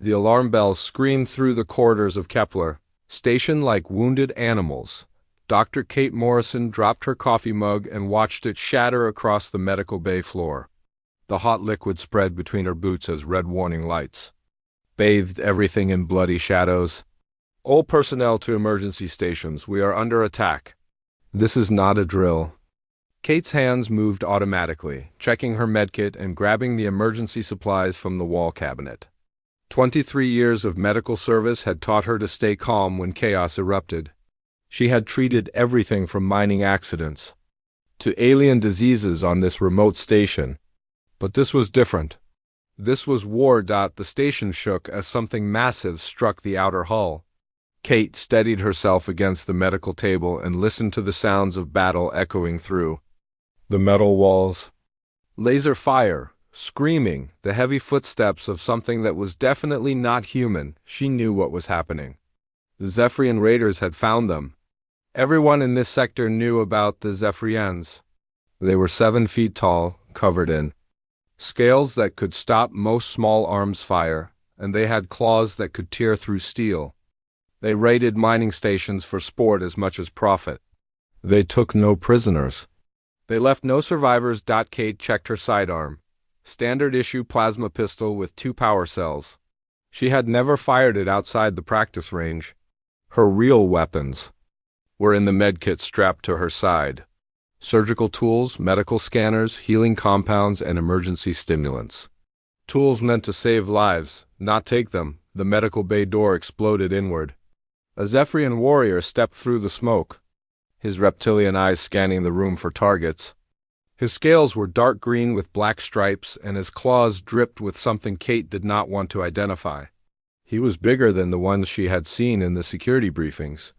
The alarm bells screamed through the corridors of Kepler, stationed like wounded animals. Dr. Kate Morrison dropped her coffee mug and watched it shatter across the medical bay floor. The hot liquid spread between her boots as red warning lights bathed everything in bloody shadows. All personnel to emergency stations, we are under attack. This is not a drill. Kate's hands moved automatically, checking her medkit and grabbing the emergency supplies from the wall cabinet. 23 years of medical service had taught her to stay calm when chaos erupted. She had treated everything from mining accidents to alien diseases on this remote station. But this was different. This was war. The station shook as something massive struck the outer hull. Kate steadied herself against the medical table and listened to the sounds of battle echoing through the metal walls. Laser fire, screaming, the heavy footsteps of something that was definitely not human. She knew what was happening. The Zephyrian raiders had found them. Everyone in this sector knew about the Zephyrians. They were 7 feet tall, covered in scales that could stop most small arms fire, and they had claws that could tear through steel. They raided mining stations for sport as much as profit. They took no prisoners. They left no survivors. Kate checked her sidearm. Standard issue plasma pistol with 2 power cells. She had never fired it outside the practice range. Her real weapons were in the medkit strapped to her side. Surgical tools, medical scanners, healing compounds, and emergency stimulants. Tools meant to save lives, not take them. The medical bay door exploded inward. A Zephyrian warrior stepped through the smoke, his reptilian eyes scanning the room for targets. His scales were dark green with black stripes, and his claws dripped with something Kate did not want to identify. He was bigger than the ones she had seen in the security briefings.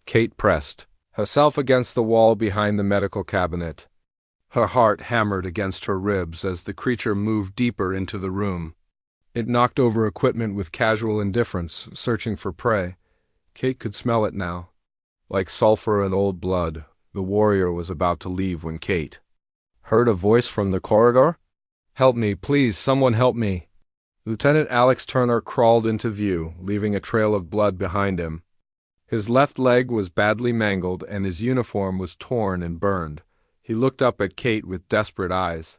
Kate pressed herself against the wall behind the medical cabinet. Her heart hammered against her ribs as the creature moved deeper into the room. It knocked over equipment with casual indifference, searching for prey. Kate could smell it now. Like sulfur and old blood, the warrior was about to leave when Kate heard a voice from the corridor. "Help me, please, someone help me." Lieutenant Alex Turner crawled into view, leaving a trail of blood behind him. His left leg was badly mangled and his uniform was torn and burned. He looked up at Kate with desperate eyes.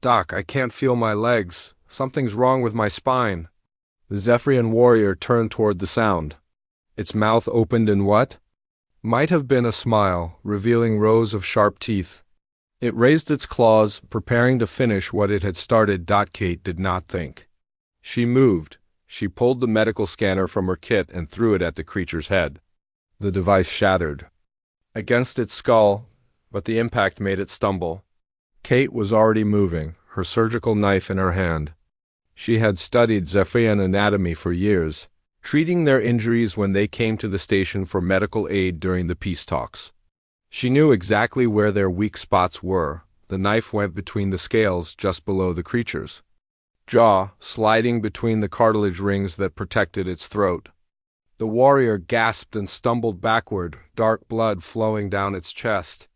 "Doc, I can't feel my legs. Something's wrong with my spine." The Zephyrian warrior turned toward the sound. Its mouth opened in what might have been a smile, revealing rows of sharp teeth. It raised its claws, preparing to finish what it had started. Kate did not think. She moved. She pulled the medical scanner from her kit and threw it at the creature's head. The device shattered against its skull, but the impact made it stumble. Kate was already moving, her surgical knife in her hand. She had studied Zephyrian anatomy for years, treating their injuries when they came to the station for medical aid during the peace talks. She knew exactly where their weak spots were. The knife went between the scales just below the creature's jaw, sliding between the cartilage rings that protected its throat. The warrior gasped and stumbled backward, dark blood flowing down its chest.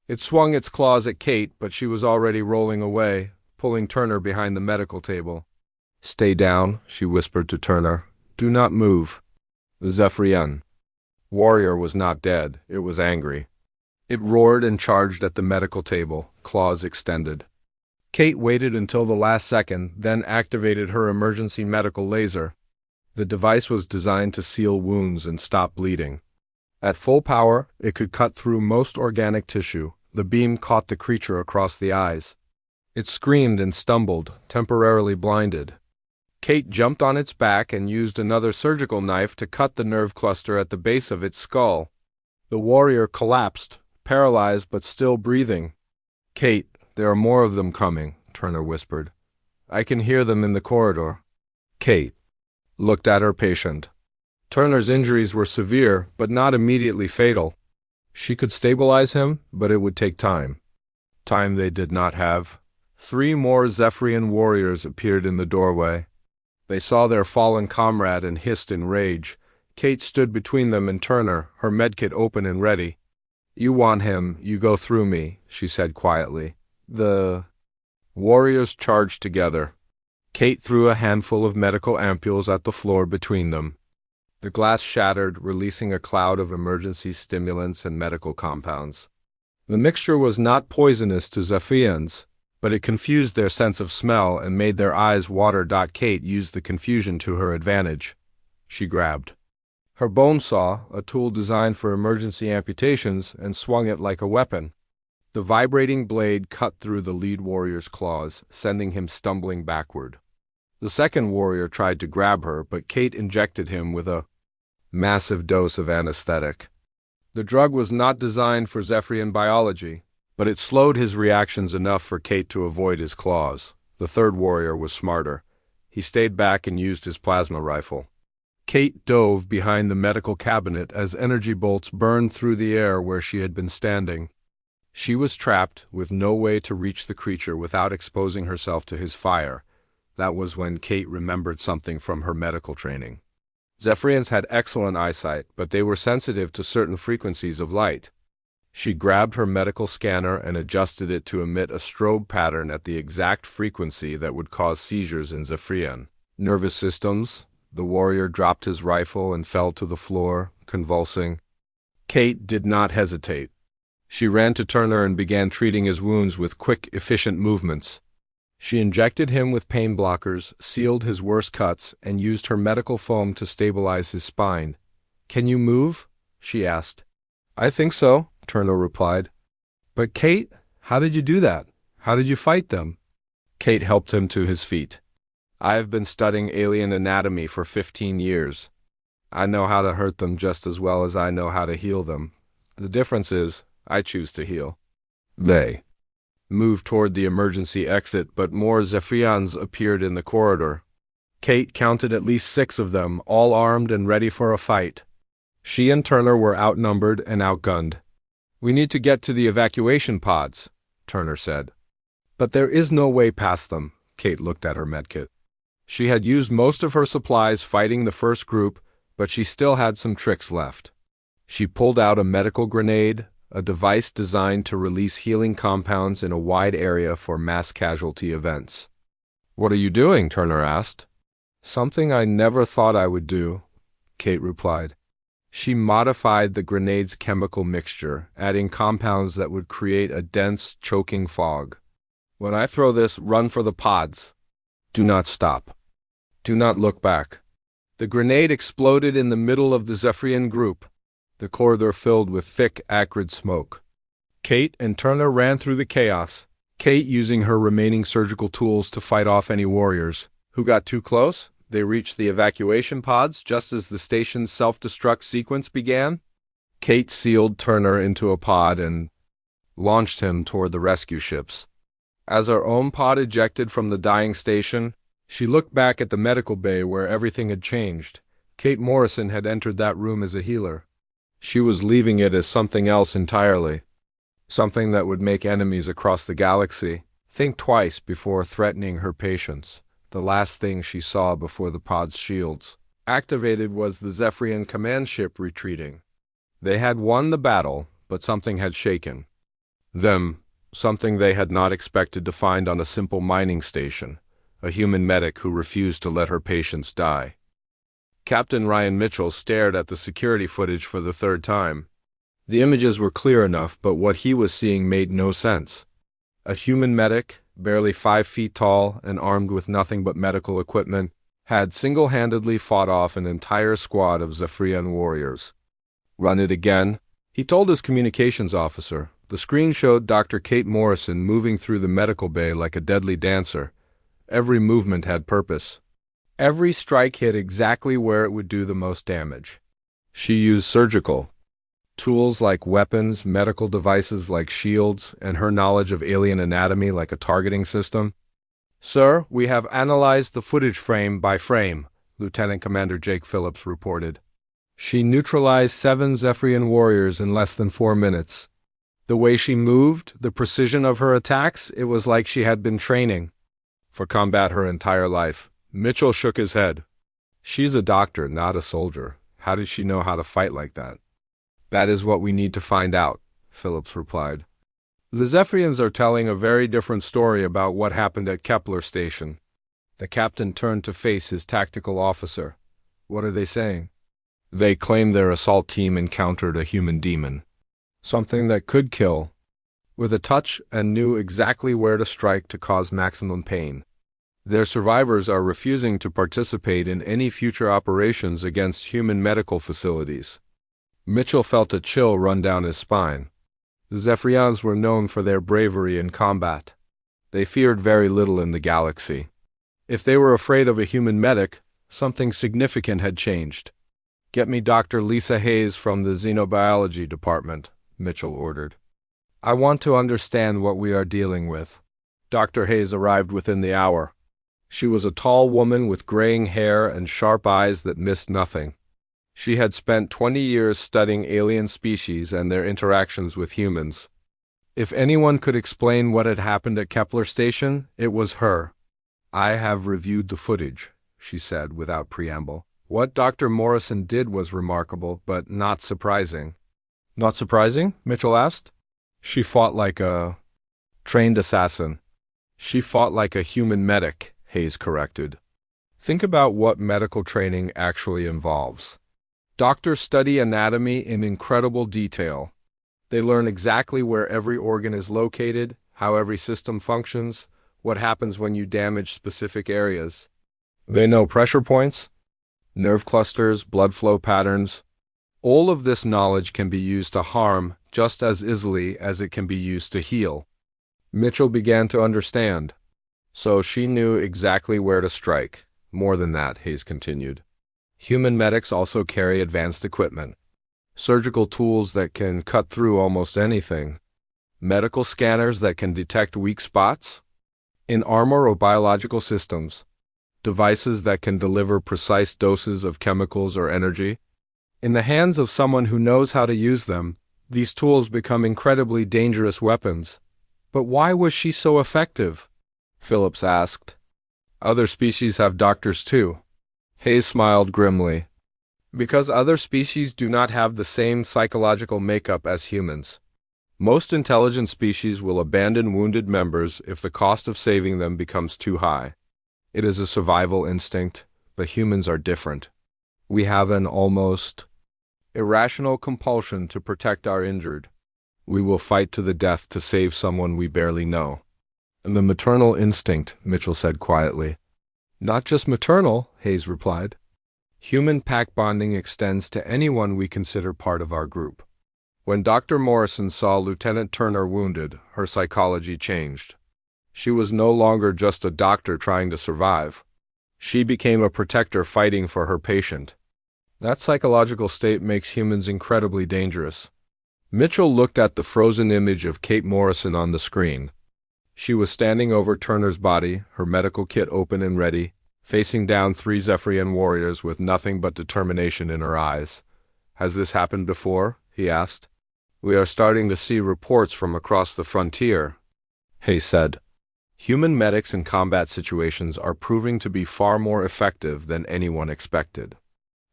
It swung its claws at Kate, but she was already rolling away, pulling Turner behind the medical table. "Stay down," she whispered to Turner. "Do not move." The Zephyrian warrior was not dead. It was angry. It roared and charged at the medical table, claws extended. Kate waited until the last second, then activated her emergency medical laser. The device was designed to seal wounds and stop bleeding. At full power, it could cut through most organic tissue. The beam caught the creature across the eyes. It screamed and stumbled, temporarily blinded. Kate jumped on its back and used another surgical knife to cut the nerve cluster at the base of its skull. The warrior collapsed, paralyzed but still breathing. "Kate, there are more of them coming," Turner whispered. "I can hear them in the corridor." Kate looked at her patient. Turner's injuries were severe, but not immediately fatal. She could stabilize him, but it would take time. Time they did not have. 3 more Zephyrian warriors appeared in the doorway. They saw their fallen comrade and hissed in rage. Kate stood between them and Turner, her medkit open and ready. "You want him, you go through me," she said quietly. The warriors charged together. Kate threw a handful of medical ampules at the floor between them. The glass shattered, releasing a cloud of emergency stimulants and medical compounds. The mixture was not poisonous to Zephyrians, but it confused their sense of smell and made their eyes water. Kate used the confusion to her advantage. She grabbed her bone saw, a tool designed for emergency amputations, and swung it like a weapon. The vibrating blade cut through the lead warrior's claws, sending him stumbling backward. The second warrior tried to grab her, but Kate injected him with a massive dose of anesthetic. The drug was not designed for Zephyrian biology, but it slowed his reactions enough for Kate to avoid his claws. The third warrior was smarter. He stayed back and used his plasma rifle. Kate dove behind the medical cabinet as energy bolts burned through the air where she had been standing. She was trapped, with no way to reach the creature without exposing herself to his fire. That was when Kate remembered something from her medical training. Zephyrians had excellent eyesight, but they were sensitive to certain frequencies of light. She grabbed her medical scanner and adjusted it to emit a strobe pattern at the exact frequency that would cause seizures in Zephyrian nervous systems. The warrior dropped his rifle and fell to the floor, convulsing. Kate did not hesitate. She ran to Turner and began treating his wounds with quick, efficient movements. She injected him with pain blockers, sealed his worst cuts, and used her medical foam to stabilize his spine. "Can you move?" she asked. "I think so," Turner replied. "But Kate, how did you do that? How did you fight them?" Kate helped him to his feet. "I have been studying alien anatomy for 15 years. I know how to hurt them just as well as I know how to heal them. The difference is, I choose to heal." They moved toward the emergency exit, but more Zephyrians appeared in the corridor. Kate counted at least 6 of them, all armed and ready for a fight. She and Turner were outnumbered and outgunned. "We need to get to the evacuation pods," Turner said. "But there is no way past them." Kate looked at her medkit. She had used most of her supplies fighting the first group, but she still had some tricks left. She pulled out a medical grenade, a device designed to release healing compounds in a wide area for mass casualty events. "What are you doing?" Turner asked. "Something I never thought I would do," Kate replied. She modified the grenade's chemical mixture, adding compounds that would create a dense, choking fog. "When I throw this, run for the pods. Do not stop. Do not look back." The grenade exploded in the middle of the Zephyrian group. The corridor filled with thick, acrid smoke. Kate and Turner ran through the chaos, Kate using her remaining surgical tools to fight off any warriors who got too close. They reached the evacuation pods just as the station's self-destruct sequence began. Kate sealed Turner into a pod and launched him toward the rescue ships. As her own pod ejected from the dying station, she looked back at the medical bay where everything had changed. Kate Morrison had entered that room as a healer. She was leaving it as something else entirely. Something that would make enemies across the galaxy think twice before threatening her patients. The last thing she saw before the pod's shields activated was the Zephyrian command ship retreating. They had won the battle, but something had shaken them, something they had not expected to find on a simple mining station. A human medic who refused to let her patients die. Captain Ryan Mitchell stared at the security footage for the third time. The images were clear enough, but what he was seeing made no sense. A human medic, barely 5 feet tall and armed with nothing but medical equipment, had single-handedly fought off an entire squad of Zephyrian warriors. "Run it again," he told his communications officer. The screen showed Dr. Kate Morrison moving through the medical bay like a deadly dancer. Every movement had purpose. Every strike hit exactly where it would do the most damage. She used surgical tools like weapons, medical devices like shields, and her knowledge of alien anatomy like a targeting system. "Sir, we have analyzed the footage frame by frame," Lieutenant Commander Jake Phillips reported. "She neutralized 7 Zephyrian warriors in less than 4 minutes. The way she moved, the precision of her attacks, it was like she had been training for combat her entire life." Mitchell shook his head. "She's a doctor, not a soldier. How did she know how to fight like that?" "That is what we need to find out," Phillips replied. "The Zephyrians are telling a very different story about what happened at Kepler Station. The captain turned to face his tactical officer. What are they saying? They claim their assault team encountered a human demon. Something that could kill. With a touch and knew exactly where to strike to cause maximum pain. Their survivors are refusing to participate in any future operations against human medical facilities. Mitchell felt a chill run down his spine. The Zephyrians were known for their bravery in combat. They feared very little in the galaxy. If they were afraid of a human medic, something significant had changed. Get me Dr. Lisa Hayes from the Xenobiology Department, Mitchell ordered. I want to understand what we are dealing with. Dr. Hayes arrived within the hour. She was a tall woman with graying hair and sharp eyes that missed nothing. She had spent 20 years studying alien species and their interactions with humans. If anyone could explain what had happened at Kepler Station, it was her. I have reviewed the footage, she said without preamble. What Dr. Morrison did was remarkable, but not surprising. Not surprising? Mitchell asked. She fought like a trained assassin. She fought like a human medic, Hayes corrected. Think about what medical training actually involves. Doctors study anatomy in incredible detail. They learn exactly where every organ is located, how every system functions, what happens when you damage specific areas. They know pressure points, nerve clusters, blood flow patterns. All of this knowledge can be used to harm just as easily as it can be used to heal. Mitchell began to understand. So she knew exactly where to strike. More than that, Hayes continued. Human medics also carry advanced equipment. Surgical tools that can cut through almost anything. Medical scanners that can detect weak spots. In armor or biological systems. Devices that can deliver precise doses of chemicals or energy. In the hands of someone who knows how to use them, these tools become incredibly dangerous weapons. But why was she so effective? Phillips asked. Other species have doctors too. Hayes smiled grimly. Because other species do not have the same psychological makeup as humans. Most intelligent species will abandon wounded members if the cost of saving them becomes too high. It is a survival instinct, but humans are different. We have an almost irrational compulsion to protect our injured. We will fight to the death to save someone we barely know. The maternal instinct, Mitchell said quietly. Not just maternal, Hayes replied. Human pack bonding extends to anyone we consider part of our group. When Dr. Morrison saw Lieutenant Turner wounded, her psychology changed. She was no longer just a doctor trying to survive. She became a protector fighting for her patient. That psychological state makes humans incredibly dangerous. Mitchell looked at the frozen image of Kate Morrison on the screen. She was standing over Turner's body, her medical kit open and ready, facing down 3 Zephyrian warriors with nothing but determination in her eyes. Has this happened before? He asked. We are starting to see reports from across the frontier, Hayes said. Human medics in combat situations are proving to be far more effective than anyone expected.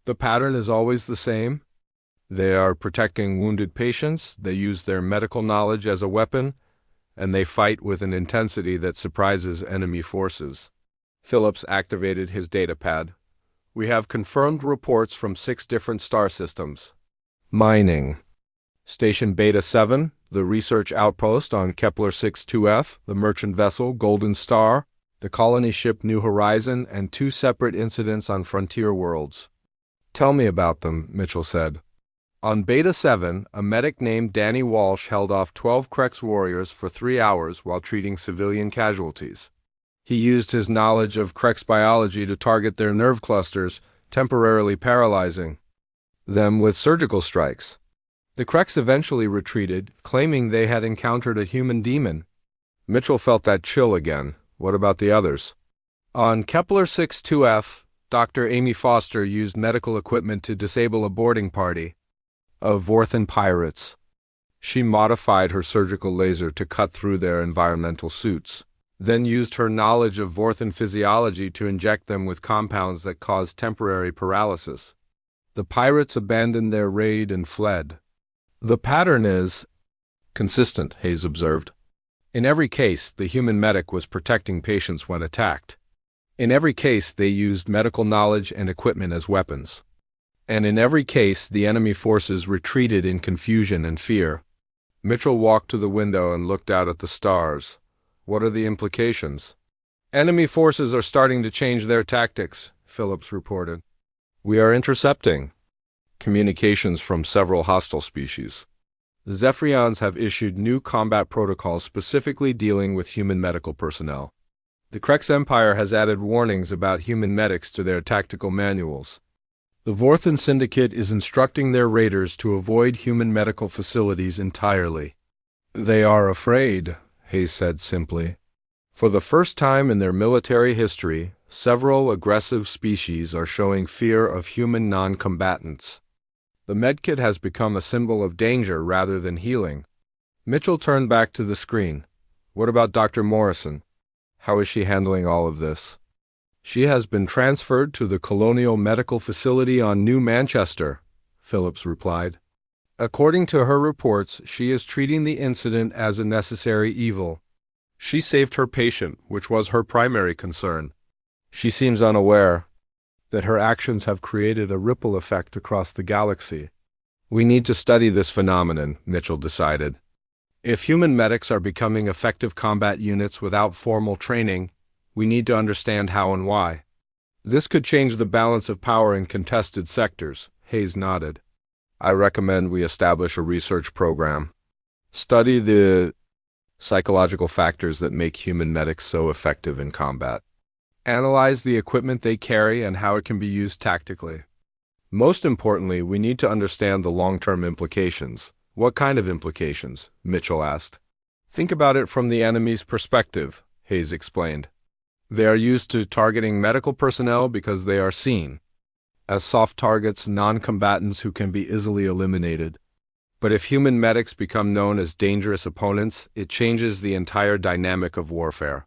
The pattern is always the same. They are protecting wounded patients, they use their medical knowledge as a weapon, and they fight with an intensity that surprises enemy forces. Phillips activated his datapad. We have confirmed reports from 6 different star systems. Mining. Station Beta 7, the research outpost on Kepler 62F, the merchant vessel Golden Star, the colony ship New Horizon, and 2 separate incidents on frontier worlds. Tell me about them, Mitchell said. On Beta 7, a medic named Danny Walsh held off 12 Krex warriors for 3 hours while treating civilian casualties. He used his knowledge of Krex biology to target their nerve clusters, temporarily paralyzing them with surgical strikes. The Krex eventually retreated, claiming they had encountered a human demon. Mitchell felt that chill again. What about the others? On Kepler 62F, Dr. Amy Foster used medical equipment to disable a boarding party of Vorthan pirates. She modified her surgical laser to cut through their environmental suits, then used her knowledge of Vorthan physiology to inject them with compounds that caused temporary paralysis. The pirates abandoned their raid and fled. The pattern is consistent, Hayes observed. In every case, the human medic was protecting patients when attacked. In every case, they used medical knowledge and equipment as weapons. And in every case, the enemy forces retreated in confusion and fear. Mitchell walked to the window and looked out at the stars. What are the implications? Enemy forces are starting to change their tactics, Phillips reported. We are intercepting communications from several hostile species. The Zephyrians have issued new combat protocols specifically dealing with human medical personnel. The Krex Empire has added warnings about human medics to their tactical manuals. The Vorthan Syndicate is instructing their raiders to avoid human medical facilities entirely. They are afraid, Hayes said simply. For the first time in their military history, several aggressive species are showing fear of human non-combatants. The Medkit has become a symbol of danger rather than healing. Mitchell turned back to the screen. What about Dr. Morrison? How is she handling all of this? She has been transferred to the Colonial Medical Facility on New Manchester, Phillips replied. According to her reports, she is treating the incident as a necessary evil. She saved her patient, which was her primary concern. She seems unaware that her actions have created a ripple effect across the galaxy. We need to study this phenomenon, Mitchell decided. If human medics are becoming effective combat units without formal training, we need to understand how and why. This could change the balance of power in contested sectors, Hayes nodded. I recommend we establish a research program. Study the psychological factors that make human medics so effective in combat. Analyze the equipment they carry and how it can be used tactically. Most importantly, we need to understand the long-term implications. What kind of implications? Mitchell asked. Think about it from the enemy's perspective, Hayes explained. They are used to targeting medical personnel because they are seen as soft targets, non-combatants who can be easily eliminated. But if human medics become known as dangerous opponents, it changes the entire dynamic of warfare.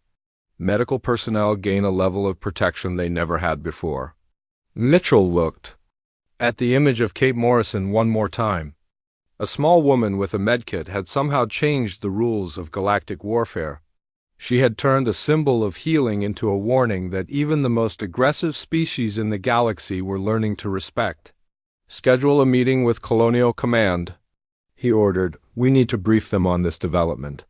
Medical personnel gain a level of protection they never had before. Mitchell looked at the image of Kate Morrison one more time. A small woman with a medkit had somehow changed the rules of galactic warfare. She had turned a symbol of healing into a warning that even the most aggressive species in the galaxy were learning to respect. Schedule a meeting with Colonial Command, he ordered. We need to brief them on this development.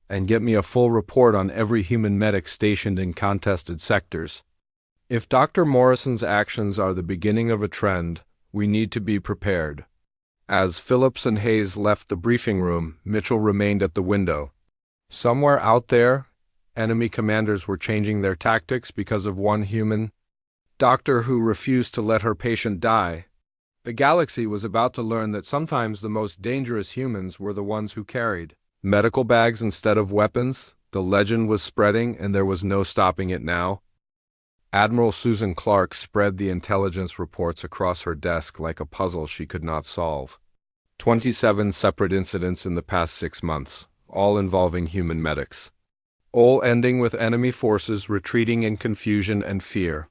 And get me a full report on every human medic stationed in contested sectors. If Dr. Morrison's actions are the beginning of a trend, we need to be prepared. As Phillips and Hayes left the briefing room, Mitchell remained at the window. Somewhere out there, enemy commanders were changing their tactics because of one human doctor who refused to let her patient die. The galaxy was about to learn that sometimes the most dangerous humans were the ones who carried medical bags instead of weapons. The legend was spreading, and there was no stopping it now. Admiral Susan Clark spread the intelligence reports across her desk like a puzzle she could not solve. 27 separate incidents in the past 6 months, all involving human medics. All ending with enemy forces retreating in confusion and fear.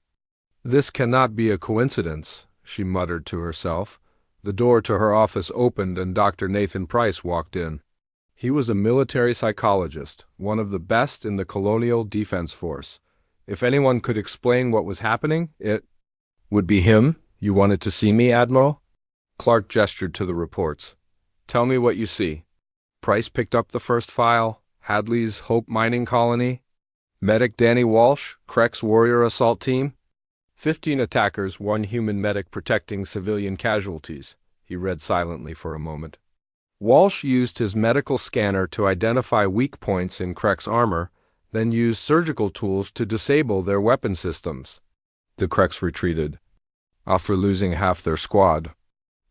This cannot be a coincidence, she muttered to herself. The door to her office opened and Dr. Nathan Price walked in. He was a military psychologist, one of the best in the Colonial Defense Force. If anyone could explain what was happening, it would be him. You wanted to see me, Admiral? Clark gestured to the reports. Tell me what you see. Price picked up the first file. Hadley's Hope Mining Colony. Medic Danny Walsh, Krex Warrior Assault Team. 15 attackers, 1 human medic protecting civilian casualties. He read silently for a moment. Walsh used his medical scanner to identify weak points in Krex armor, then used surgical tools to disable their weapon systems. The Krex retreated, after losing half their squad.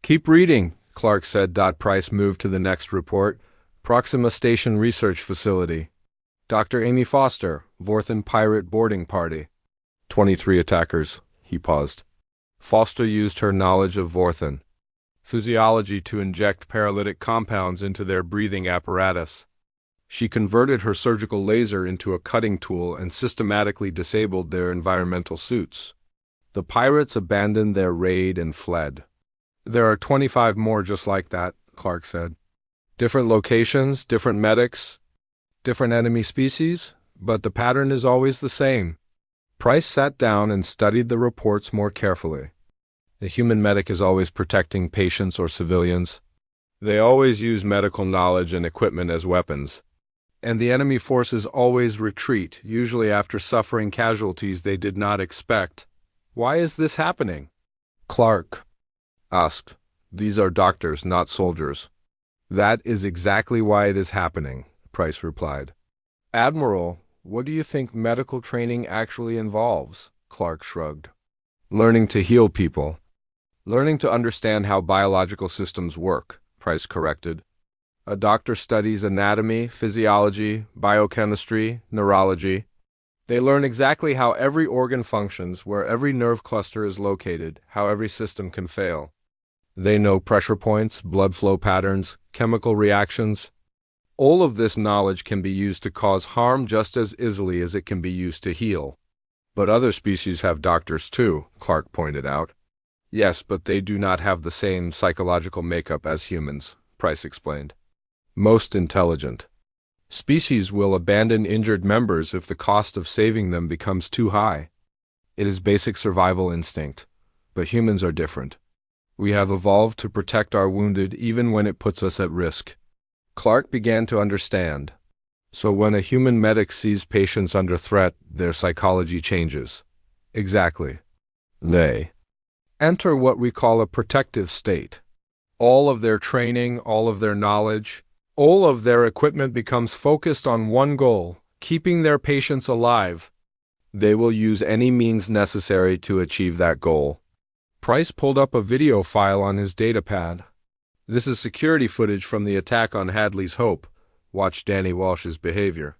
Keep reading, Clark said. Price moved to the next report. Proxima Station Research Facility. Dr. Amy Foster, Vorthan Pirate Boarding Party. 23 attackers. He paused. Foster used her knowledge of Vorthan physiology to inject paralytic compounds into their breathing apparatus. She converted her surgical laser into a cutting tool and systematically disabled their environmental suits. The pirates abandoned their raid and fled. There are 25 more just like that, Clark said. Different locations, different medics, different enemy species, but the pattern is always the same. Price sat down and studied the reports more carefully. The human medic is always protecting patients or civilians. They always use medical knowledge and equipment as weapons. And the enemy forces always retreat, usually after suffering casualties they did not expect. Why is this happening? Clark asked. These are doctors, not soldiers. That is exactly why it is happening, Price replied. Admiral, what do you think medical training actually involves? Clark shrugged. Learning to heal people. Learning to understand how biological systems work, Price corrected. A doctor studies anatomy, physiology, biochemistry, neurology. They learn exactly how every organ functions, where every nerve cluster is located, how every system can fail. They know pressure points, blood flow patterns, chemical reactions. All of this knowledge can be used to cause harm just as easily as it can be used to heal. But other species have doctors too, Clark pointed out. Yes, but they do not have the same psychological makeup as humans, Price explained. Most intelligent species will abandon injured members if the cost of saving them becomes too high. It is basic survival instinct, but humans are different. We have evolved to protect our wounded even when it puts us at risk. Clark began to understand. So when a human medic sees patients under threat, their psychology changes. Exactly. They enter what we call a protective state. All of their training, all of their knowledge, all of their equipment becomes focused on one goal, keeping their patients alive. They will use any means necessary to achieve that goal. Price pulled up a video file on his datapad. This is security footage from the attack on Hadley's Hope. Watch Danny Walsh's behavior.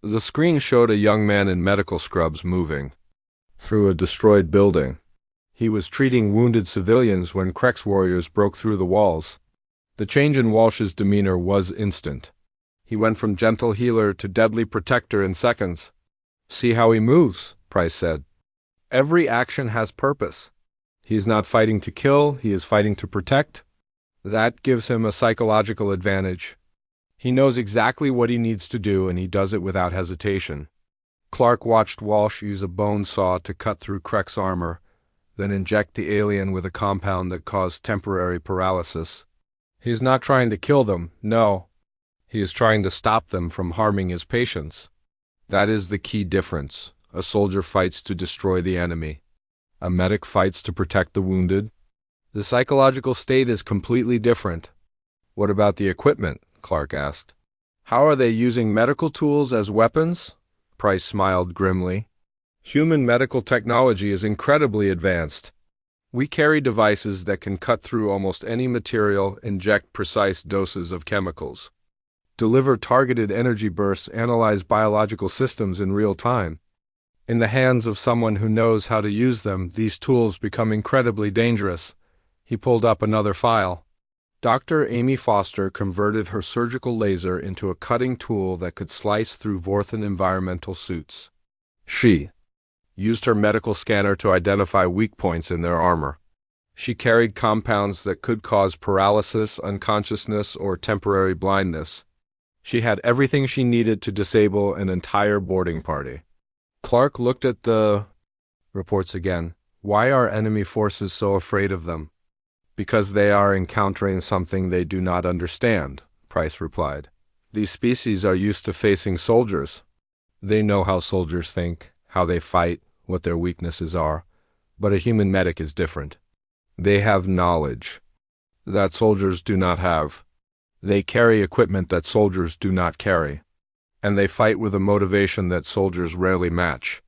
The screen showed a young man in medical scrubs moving through a destroyed building. He was treating wounded civilians when Krex warriors broke through the walls. The change in Walsh's demeanor was instant. He went from gentle healer to deadly protector in seconds. See how he moves, Price said. Every action has purpose. He is not fighting to kill, he is fighting to protect. That gives him a psychological advantage. He knows exactly what he needs to do, and he does it without hesitation. Clark watched Walsh use a bone saw to cut through Krex armor, then inject the alien with a compound that caused temporary paralysis. He is not trying to kill them, no. He is trying to stop them from harming his patients. That is the key difference. A soldier fights to destroy the enemy. A medic fights to protect the wounded. The psychological state is completely different. What about the equipment? Clark asked. How are they using medical tools as weapons? Price smiled grimly. Human medical technology is incredibly advanced. We carry devices that can cut through almost any material, inject precise doses of chemicals, deliver targeted energy bursts, analyze biological systems in real time. In the hands of someone who knows how to use them, these tools become incredibly dangerous. He pulled up another file. Dr. Amy Foster converted her surgical laser into a cutting tool that could slice through Vorthan environmental suits. She used her medical scanner to identify weak points in their armor. She carried compounds that could cause paralysis, unconsciousness, or temporary blindness. She had everything she needed to disable an entire boarding party. Clark looked at the reports again. Why are enemy forces so afraid of them? Because they are encountering something they do not understand, Price replied. These species are used to facing soldiers. They know how soldiers think, how they fight, what their weaknesses are. But a human medic is different. They have knowledge that soldiers do not have. They carry equipment that soldiers do not carry. And they fight with a motivation that soldiers rarely match.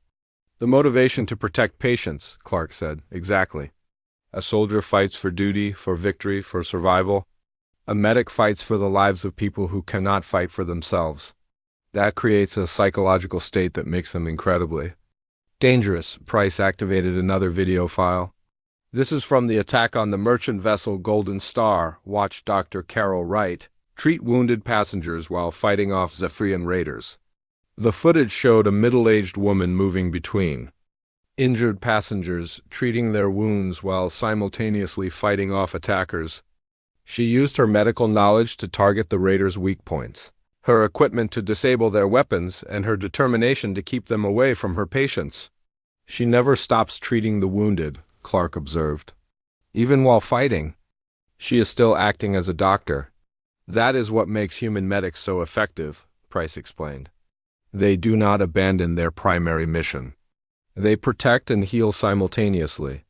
The motivation to protect patients, Clark said. Exactly. A soldier fights for duty, for victory, for survival. A medic fights for the lives of people who cannot fight for themselves. That creates a psychological state that makes them incredibly dangerous. Price activated another video file. This is from the attack on the merchant vessel Golden Star. Watch Dr. Carol Wright treat wounded passengers while fighting off Zephyrian raiders. The footage showed a middle-aged woman moving between injured passengers, treating their wounds while simultaneously fighting off attackers. She used her medical knowledge to target the raiders' weak points, her equipment to disable their weapons, and her determination to keep them away from her patients. She never stops treating the wounded, Clark observed. Even while fighting, she is still acting as a doctor. That is what makes human medics so effective, Price explained. They do not abandon their primary mission. They protect and heal simultaneously.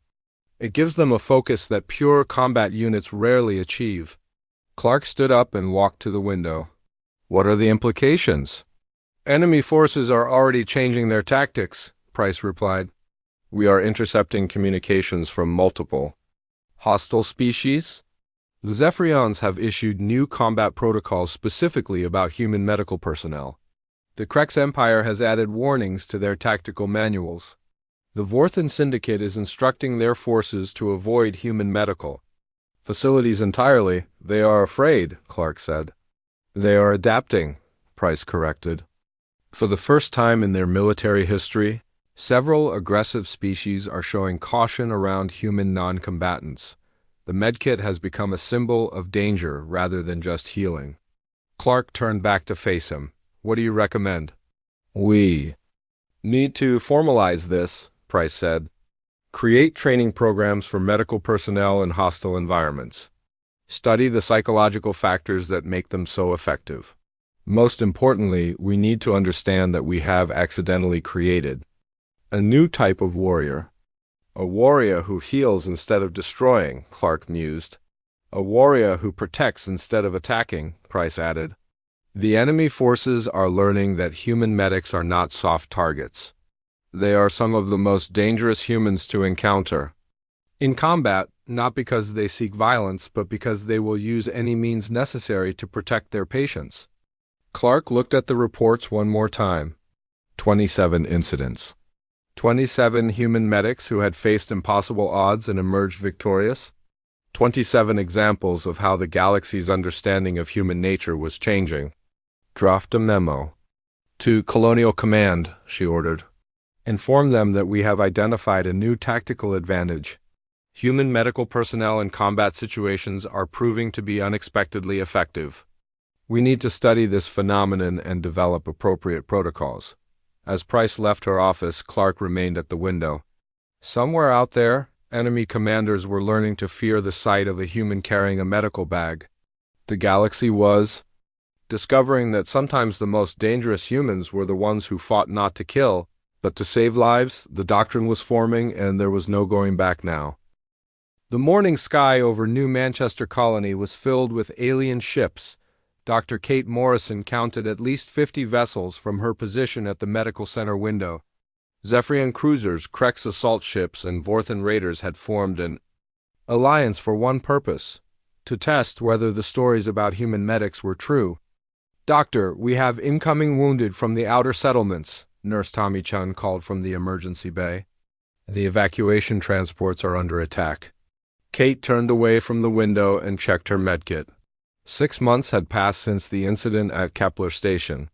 It gives them a focus that pure combat units rarely achieve. Clark stood up and walked to the window. What are the implications? Enemy forces are already changing their tactics, Price replied. We are intercepting communications from multiple hostile species. The Zephyrians have issued new combat protocols specifically about human medical personnel. The Krex Empire has added warnings to their tactical manuals. The Vorthan Syndicate is instructing their forces to avoid human medical facilities entirely. They are afraid, Clark said. They are adapting, Price corrected. For the first time in their military history, several aggressive species are showing caution around human non-combatants. The Medkit has become a symbol of danger rather than just healing. Clark turned back to face him. What do you recommend? We need to formalize this, Price said. Create training programs for medical personnel in hostile environments. Study the psychological factors that make them so effective. Most importantly, we need to understand that we have accidentally created a new type of warrior. A warrior who heals instead of destroying, Clark mused. A warrior who protects instead of attacking, Price added. The enemy forces are learning that human medics are not soft targets. They are some of the most dangerous humans to encounter. In combat, not because they seek violence, but because they will use any means necessary to protect their patients. Clark looked at the reports one more time. 27 incidents. 27 human medics who had faced impossible odds and emerged victorious. 27 examples of how the galaxy's understanding of human nature was changing. Draft a memo. To Colonial Command, she ordered. Inform them that we have identified a new tactical advantage. Human medical personnel in combat situations are proving to be unexpectedly effective. We need to study this phenomenon and develop appropriate protocols. As Price left her office, Clark remained at the window. Somewhere out there, enemy commanders were learning to fear the sight of a human carrying a medical bag. The galaxy was discovering that sometimes the most dangerous humans were the ones who fought not to kill, but to save lives. The doctrine was forming, and there was no going back now. The morning sky over New Manchester Colony was filled with alien ships. Dr. Kate Morrison counted at least 50 vessels from her position at the medical center window. Zephyrian cruisers, Krex assault ships, and Vorthan raiders had formed an alliance for one purpose: to test whether the stories about human medics were true. Doctor, we have incoming wounded from the outer settlements, Nurse Tommy Chun called from the emergency bay. The evacuation transports are under attack. Kate turned away from the window and checked her medkit. 6 months had passed since the incident at Kepler Station.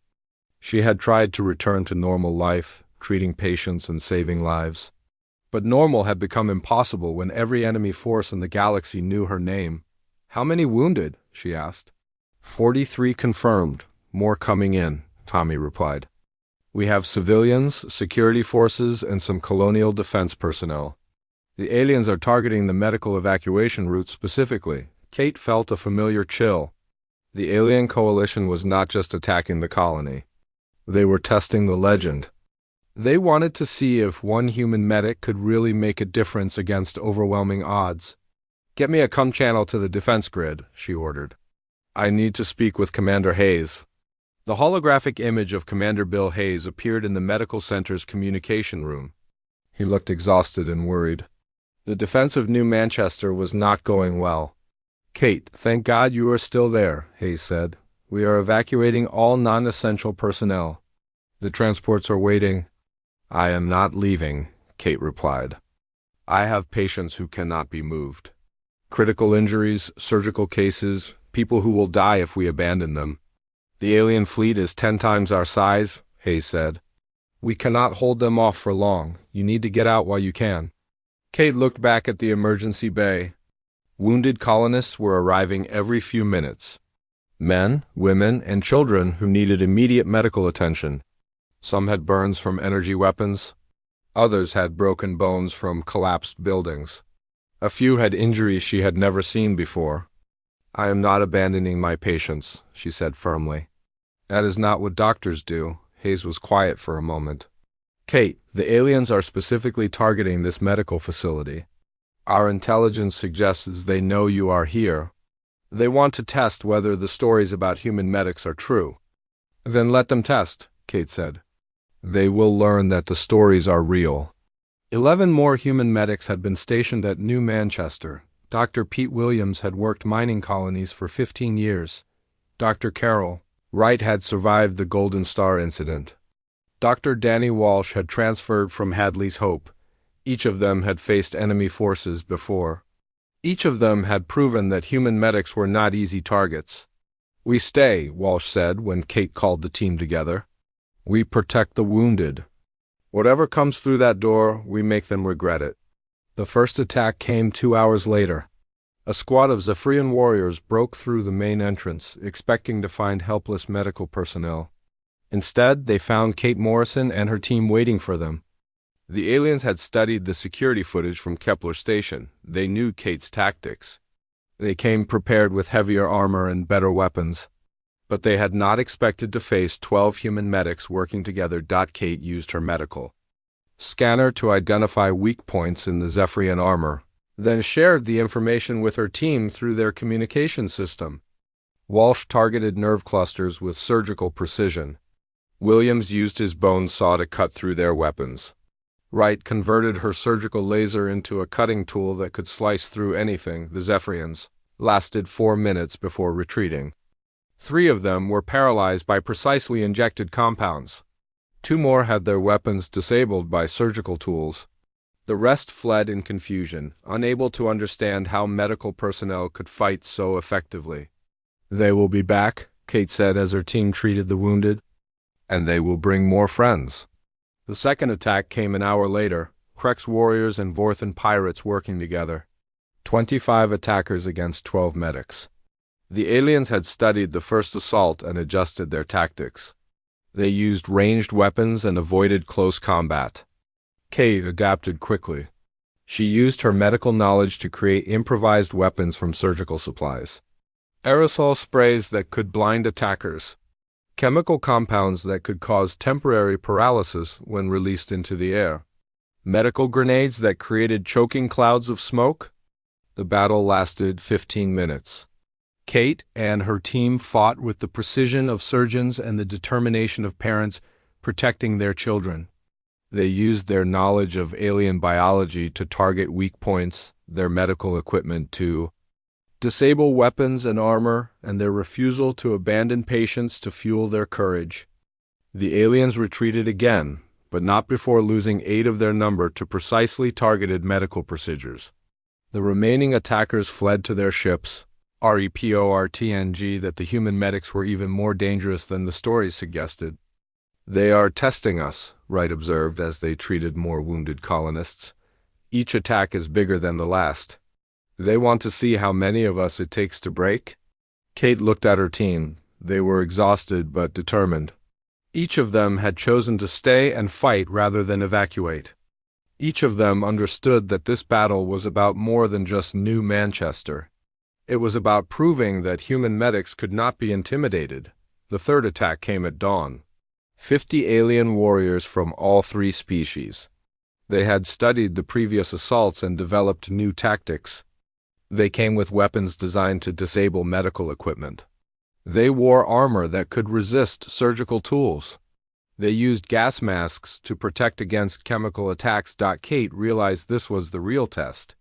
She had tried to return to normal life, treating patients and saving lives. But normal had become impossible when every enemy force in the galaxy knew her name. How many wounded? She asked. 43 confirmed. More coming in, Tommy replied. We have civilians, security forces, and some colonial defense personnel. The aliens are targeting the medical evacuation route specifically. Kate felt a familiar chill. The alien coalition was not just attacking the colony. They were testing the legend. They wanted to see if one human medic could really make a difference against overwhelming odds. Get me a com channel to the defense grid, she ordered. I need to speak with Commander Hayes. The holographic image of Commander Bill Hayes appeared in the medical center's communication room. He looked exhausted and worried. The defense of New Manchester was not going well. Kate, thank God you are still there, Hayes said. We are evacuating all non-essential personnel. The transports are waiting. I am not leaving, Kate replied. I have patients who cannot be moved. Critical injuries, surgical cases, people who will die if we abandon them. The alien fleet is 10 times our size, Hayes said. We cannot hold them off for long. You need to get out while you can. Kate looked back at the emergency bay. Wounded colonists were arriving every few minutes. Men, women, and children who needed immediate medical attention. Some had burns from energy weapons. Others had broken bones from collapsed buildings. A few had injuries she had never seen before. "I am not abandoning my patients," she said firmly. "That is not what doctors do." Hayes was quiet for a moment. "Kate, the aliens are specifically targeting this medical facility. Our intelligence suggests they know you are here. They want to test whether the stories about human medics are true." "Then let them test," Kate said. "They will learn that the stories are real." 11 more human medics had been stationed at New Manchester. Dr. Pete Williams had worked mining colonies for 15 years. Dr. Carol Wright had survived the Golden Star incident. Dr. Danny Walsh had transferred from Hadley's Hope. Each of them had faced enemy forces before. Each of them had proven that human medics were not easy targets. "We stay," Walsh said when Kate called the team together. "We protect the wounded. Whatever comes through that door, we make them regret it." The first attack came 2 hours later. A squad of Zephyrian warriors broke through the main entrance, expecting to find helpless medical personnel. Instead, they found Kate Morrison and her team waiting for them. The aliens had studied the security footage from Kepler Station. They knew Kate's tactics. They came prepared with heavier armor and better weapons. But they had not expected to face 12 human medics working together. Kate used her medical scanner to identify weak points in the Zephyrian armor, then shared the information with her team through their communication system. Walsh targeted nerve clusters with surgical precision. Williams used his bone saw to cut through their weapons. Wright converted her surgical laser into a cutting tool that could slice through anything. The Zephyrians lasted 4 minutes before retreating. 3 of them were paralyzed by precisely injected compounds. 2 more had their weapons disabled by surgical tools. The rest fled in confusion, unable to understand how medical personnel could fight so effectively. "They will be back," Kate said as her team treated the wounded. "And they will bring more friends." The second attack came an hour later, Krex warriors and Vorthan pirates working together. 25 attackers against 12 medics. The aliens had studied the first assault and adjusted their tactics. They used ranged weapons and avoided close combat. Kate adapted quickly. She used her medical knowledge to create improvised weapons from surgical supplies. Aerosol sprays that could blind attackers. Chemical compounds that could cause temporary paralysis when released into the air. Medical grenades that created choking clouds of smoke. The battle lasted 15 minutes. Kate and her team fought with the precision of surgeons and the determination of parents protecting their children. They used their knowledge of alien biology to target weak points, their medical equipment to disable weapons and armor, and their refusal to abandon patients to fuel their courage. The aliens retreated again, but not before losing 8 of their number to precisely targeted medical procedures. The remaining attackers fled to their ships, REPORTNG that the human medics were even more dangerous than the stories suggested. "They are testing us," Wright observed as they treated more wounded colonists. "Each attack is bigger than the last. They want to see how many of us it takes to break." Kate looked at her team. They were exhausted but determined. Each of them had chosen to stay and fight rather than evacuate. Each of them understood that this battle was about more than just New Manchester. It was about proving that human medics could not be intimidated. The third attack came at dawn. 50 alien warriors from all 3 species. They had studied the previous assaults and developed new tactics. They came with weapons designed to disable medical equipment. They wore armor that could resist surgical tools. They used gas masks to protect against chemical attacks. Kate realized this was the real test.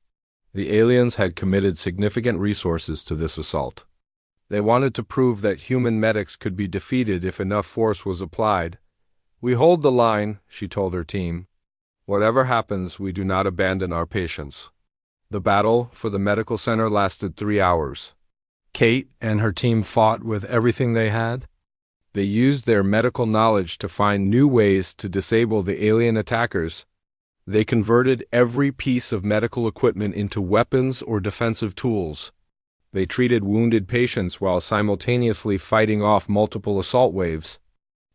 The aliens had committed significant resources to this assault. They wanted to prove that human medics could be defeated if enough force was applied. "We hold the line," she told her team. "Whatever happens, we do not abandon our patients." The battle for the medical center lasted 3 hours. Kate and her team fought with everything they had. They used their medical knowledge to find new ways to disable the alien attackers. They converted every piece of medical equipment into weapons or defensive tools. They treated wounded patients while simultaneously fighting off multiple assault waves.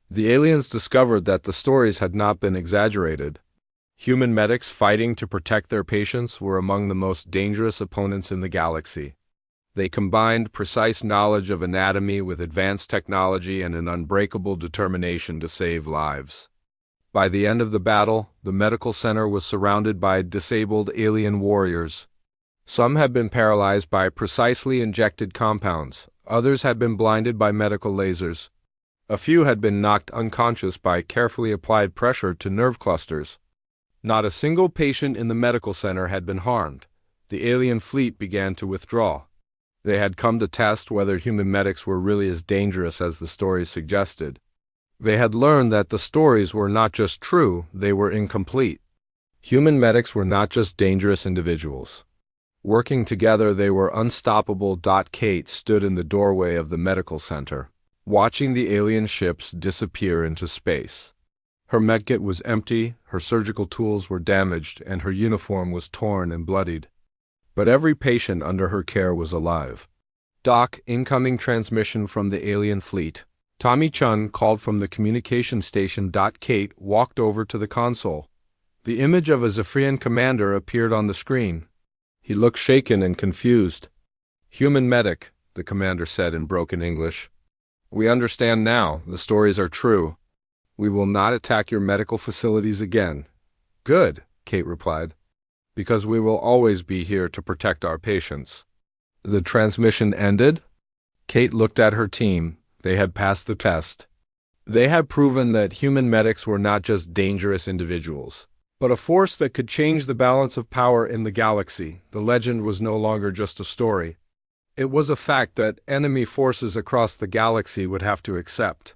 The aliens discovered that the stories had not been exaggerated. Human medics fighting to protect their patients were among the most dangerous opponents in the galaxy. They combined precise knowledge of anatomy with advanced technology and an unbreakable determination to save lives. By the end of the battle, the medical center was surrounded by disabled alien warriors. Some had been paralyzed by precisely injected compounds, others had been blinded by medical lasers. A few had been knocked unconscious by carefully applied pressure to nerve clusters. Not a single patient in the medical center had been harmed. The alien fleet began to withdraw. They had come to test whether human medics were really as dangerous as the stories suggested. They had learned that the stories were not just true, they were incomplete. Human medics were not just dangerous individuals. Working together, they were unstoppable. Kate stood in the doorway of the medical center, watching the alien ships disappear into space. Her medkit was empty, her surgical tools were damaged, and her uniform was torn and bloodied. But every patient under her care was alive. Doc, incoming transmission from the alien fleet. Tommy Chun called from the communication station. Kate walked over to the console. The image of a Zephyrian commander appeared on the screen. He looked shaken and confused. "Human medic," the commander said in broken English. "We understand now. The stories are true. We will not attack your medical facilities again." "Good," Kate replied, "because we will always be here to protect our patients." The transmission ended. Kate looked at her team. They had passed the test. They had proven that human medics were not just dangerous individuals, but a force that could change the balance of power in the galaxy. The legend was no longer just a story. It was a fact that enemy forces across the galaxy would have to accept.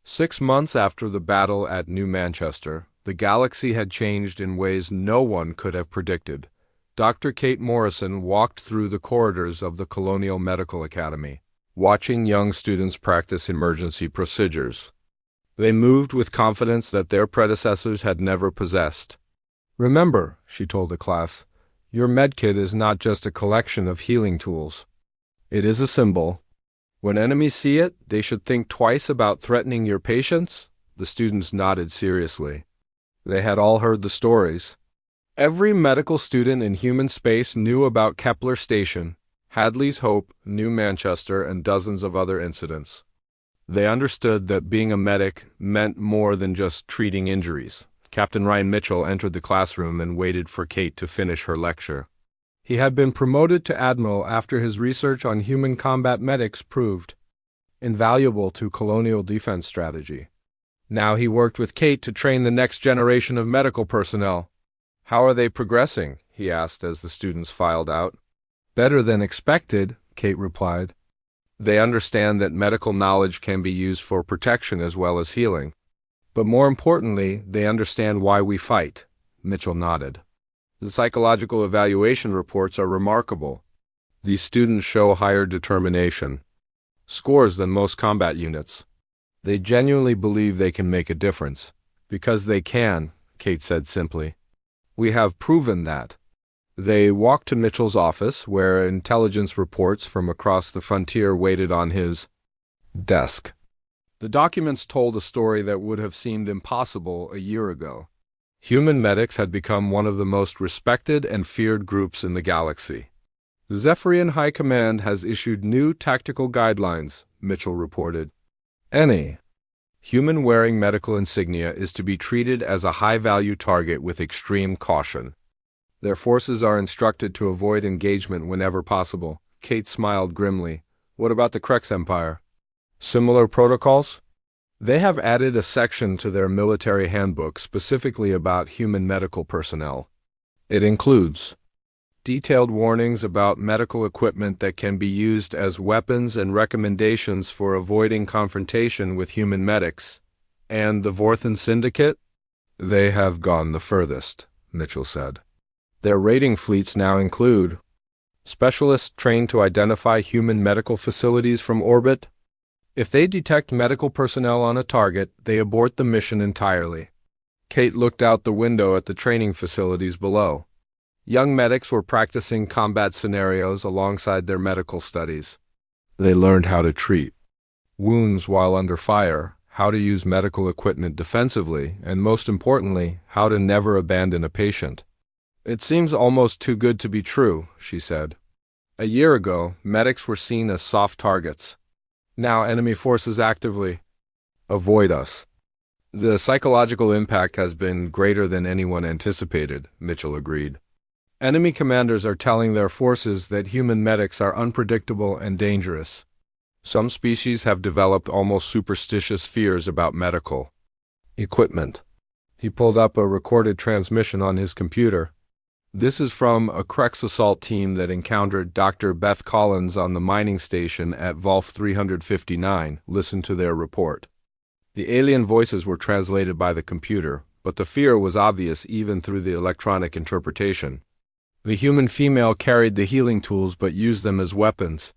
6 months after the battle at New Manchester, the galaxy had changed in ways no one could have predicted. Dr. Kate Morrison walked through the corridors of the Colonial Medical Academy, watching young students practice emergency procedures. They moved with confidence that their predecessors had never possessed. "Remember," she told the class, "your medkit is not just a collection of healing tools. It is a symbol. When enemies see it, they should think twice about threatening your patients." The students nodded seriously. They had all heard the stories. Every medical student in human space knew about Kepler Station, Hadley's Hope, New Manchester, and dozens of other incidents. They understood that being a medic meant more than just treating injuries. Captain Ryan Mitchell entered the classroom and waited for Kate to finish her lecture. He had been promoted to admiral after his research on human combat medics proved invaluable to colonial defense strategy. Now he worked with Kate to train the next generation of medical personnel. "How are they progressing?" he asked as the students filed out. "Better than expected," Kate replied. "They understand that medical knowledge can be used for protection as well as healing. But more importantly, they understand why we fight." Mitchell nodded. "The psychological evaluation reports are remarkable. These students show higher determination, scores than most combat units. They genuinely believe they can make a difference." "Because they can," Kate said simply. "We have proven that." They walked to Mitchell's office, where intelligence reports from across the frontier waited on his desk. The documents told a story that would have seemed impossible a year ago. Human medics had become one of the most respected and feared groups in the galaxy. "The Zephyrian High Command has issued new tactical guidelines," Mitchell reported. "Any human wearing medical insignia is to be treated as a high-value target with extreme caution. Their forces are instructed to avoid engagement whenever possible." Kate smiled grimly. "What about the Krex Empire? Similar protocols?" "They have added a section to their military handbook specifically about human medical personnel. It includes detailed warnings about medical equipment that can be used as weapons and recommendations for avoiding confrontation with human medics." "And the Vorthan Syndicate?" "They have gone the furthest," Mitchell said. "Their raiding fleets now include specialists trained to identify human medical facilities from orbit. If they detect medical personnel on a target, they abort the mission entirely." Kate looked out the window at the training facilities below. Young medics were practicing combat scenarios alongside their medical studies. They learned how to treat wounds while under fire, how to use medical equipment defensively, and most importantly, how to never abandon a patient. It seems almost too good to be true, she said. A year ago, medics were seen as soft targets. Now enemy forces actively avoid us. The psychological impact has been greater than anyone anticipated, Mitchell agreed. Enemy commanders are telling their forces that human medics are unpredictable and dangerous. Some species have developed almost superstitious fears about medical equipment. He pulled up a recorded transmission on his computer. This is from a Krex assault team that encountered Dr. Beth Collins on the mining station at Volf 359. Listen to their report. The alien voices were translated by the computer, but the fear was obvious even through the electronic interpretation. The human female carried the healing tools but used them as weapons.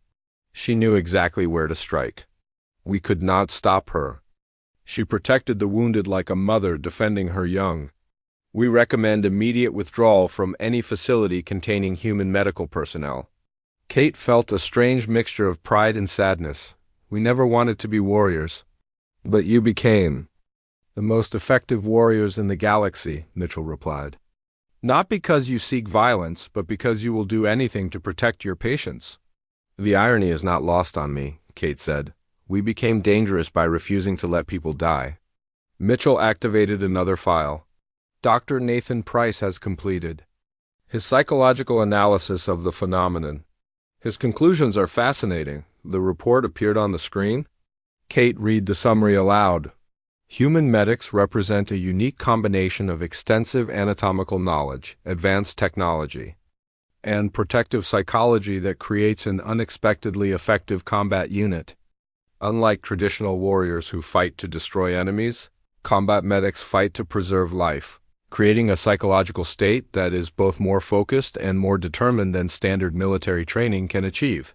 She knew exactly where to strike. We could not stop her. She protected the wounded like a mother defending her young. We recommend immediate withdrawal from any facility containing human medical personnel. Kate felt a strange mixture of pride and sadness. We never wanted to be warriors. But you became the most effective warriors in the galaxy, Mitchell replied. Not because you seek violence, but because you will do anything to protect your patients. The irony is not lost on me, Kate said. We became dangerous by refusing to let people die. Mitchell activated another file. Dr. Nathan Price has completed his psychological analysis of the phenomenon. His conclusions are fascinating. The report appeared on the screen. Kate read the summary aloud. Human medics represent a unique combination of extensive anatomical knowledge, advanced technology, and protective psychology that creates an unexpectedly effective combat unit. Unlike traditional warriors who fight to destroy enemies, combat medics fight to preserve life, creating a psychological state that is both more focused and more determined than standard military training can achieve.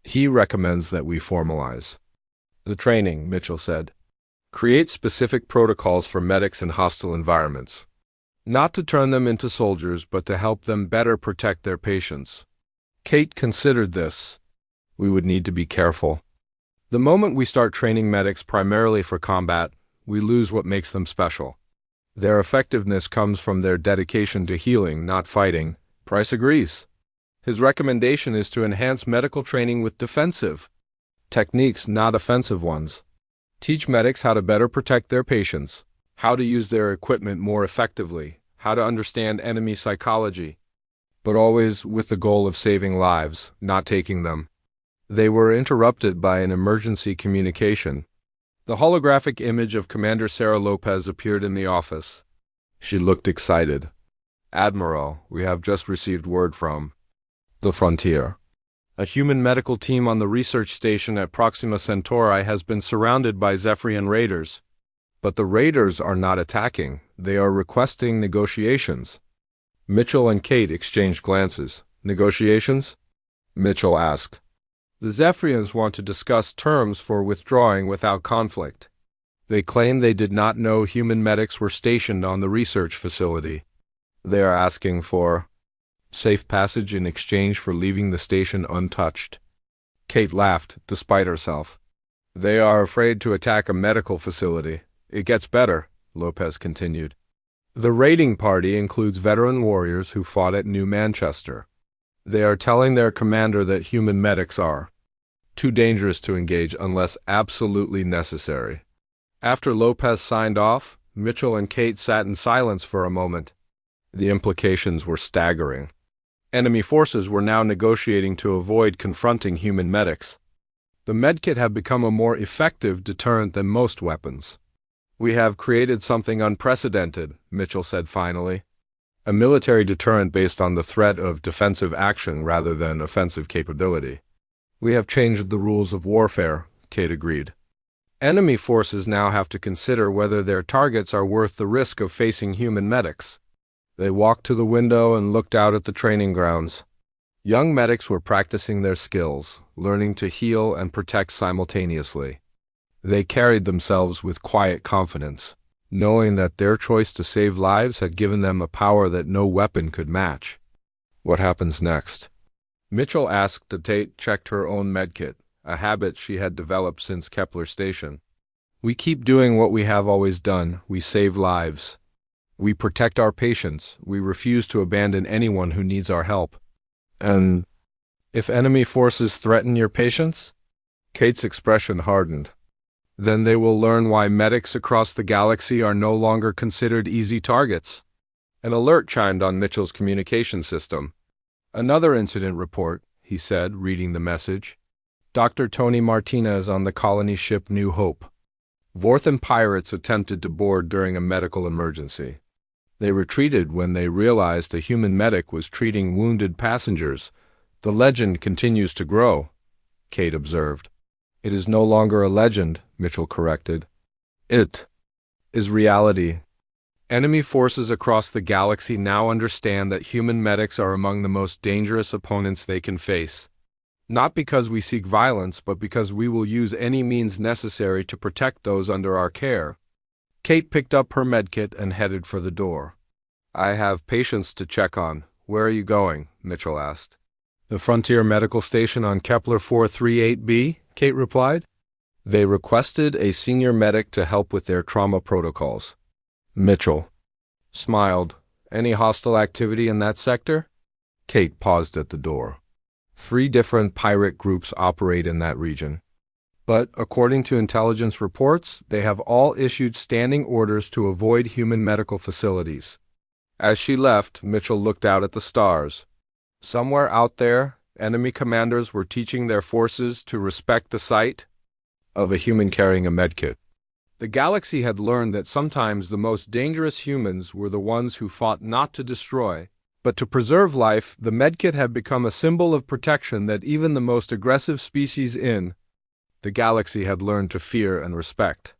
He recommends that we formalize the training, Mitchell said. Create specific protocols for medics in hostile environments. Not to turn them into soldiers, but to help them better protect their patients. Kate considered this. We would need to be careful. The moment we start training medics primarily for combat, we lose what makes them special. Their effectiveness comes from their dedication to healing, not fighting. Price agrees. His recommendation is to enhance medical training with defensive techniques, not offensive ones. Teach medics how to better protect their patients, how to use their equipment more effectively, how to understand enemy psychology, but always with the goal of saving lives, not taking them. They were interrupted by an emergency communication. The holographic image of Commander Sarah Lopez appeared in the office. She looked excited. Admiral, we have just received word from the frontier. A human medical team on the research station at Proxima Centauri has been surrounded by Zephyrian raiders. But the raiders are not attacking. They are requesting negotiations. Mitchell and Kate exchanged glances. Negotiations? Mitchell asked. The Zephyrians want to discuss terms for withdrawing without conflict. They claim they did not know human medics were stationed on the research facility. They are asking for safe passage in exchange for leaving the station untouched. Kate laughed, despite herself. They are afraid to attack a medical facility. It gets better, Lopez continued. The raiding party includes veteran warriors who fought at New Manchester. They are telling their commander that human medics are too dangerous to engage unless absolutely necessary. After Lopez signed off, Mitchell and Kate sat in silence for a moment. The implications were staggering. Enemy forces were now negotiating to avoid confronting human medics. The Medkit had become a more effective deterrent than most weapons. We have created something unprecedented, Mitchell said finally. A military deterrent based on the threat of defensive action rather than offensive capability. We have changed the rules of warfare, Kate agreed. Enemy forces now have to consider whether their targets are worth the risk of facing human medics. They walked to the window and looked out at the training grounds. Young medics were practicing their skills, learning to heal and protect simultaneously. They carried themselves with quiet confidence, knowing that their choice to save lives had given them a power that no weapon could match. What happens next? Mitchell asked as Tate checked her own medkit, a habit she had developed since Kepler Station. We keep doing what we have always done. We save lives. We protect our patients. We refuse to abandon anyone who needs our help. And if enemy forces threaten your patients? Kate's expression hardened. Then they will learn why medics across the galaxy are no longer considered easy targets. An alert chimed on Mitchell's communication system. Another incident report, he said, reading the message. Dr. Tony Martinez on the colony ship New Hope. Vorthan pirates attempted to board during a medical emergency. They retreated when they realized a human medic was treating wounded passengers. The legend continues to grow, Kate observed. It is no longer a legend, Mitchell corrected. It is reality. Enemy forces across the galaxy now understand that human medics are among the most dangerous opponents they can face. Not because we seek violence, but because we will use any means necessary to protect those under our care. Kate picked up her medkit and headed for the door. I have patients to check on. Where are you going? Mitchell asked. The Frontier Medical Station on Kepler 438b, Kate replied. They requested a senior medic to help with their trauma protocols. Mitchell smiled. Any hostile activity in that sector? Kate paused at the door. 3 different pirate groups operate in that region. But, according to intelligence reports, they have all issued standing orders to avoid human medical facilities. As she left, Mitchell looked out at the stars. Somewhere out there, enemy commanders were teaching their forces to respect the sight of a human carrying a medkit. The galaxy had learned that sometimes the most dangerous humans were the ones who fought not to destroy, but to preserve life. The medkit had become a symbol of protection that even the most aggressive species in the galaxy had learned to fear and respect.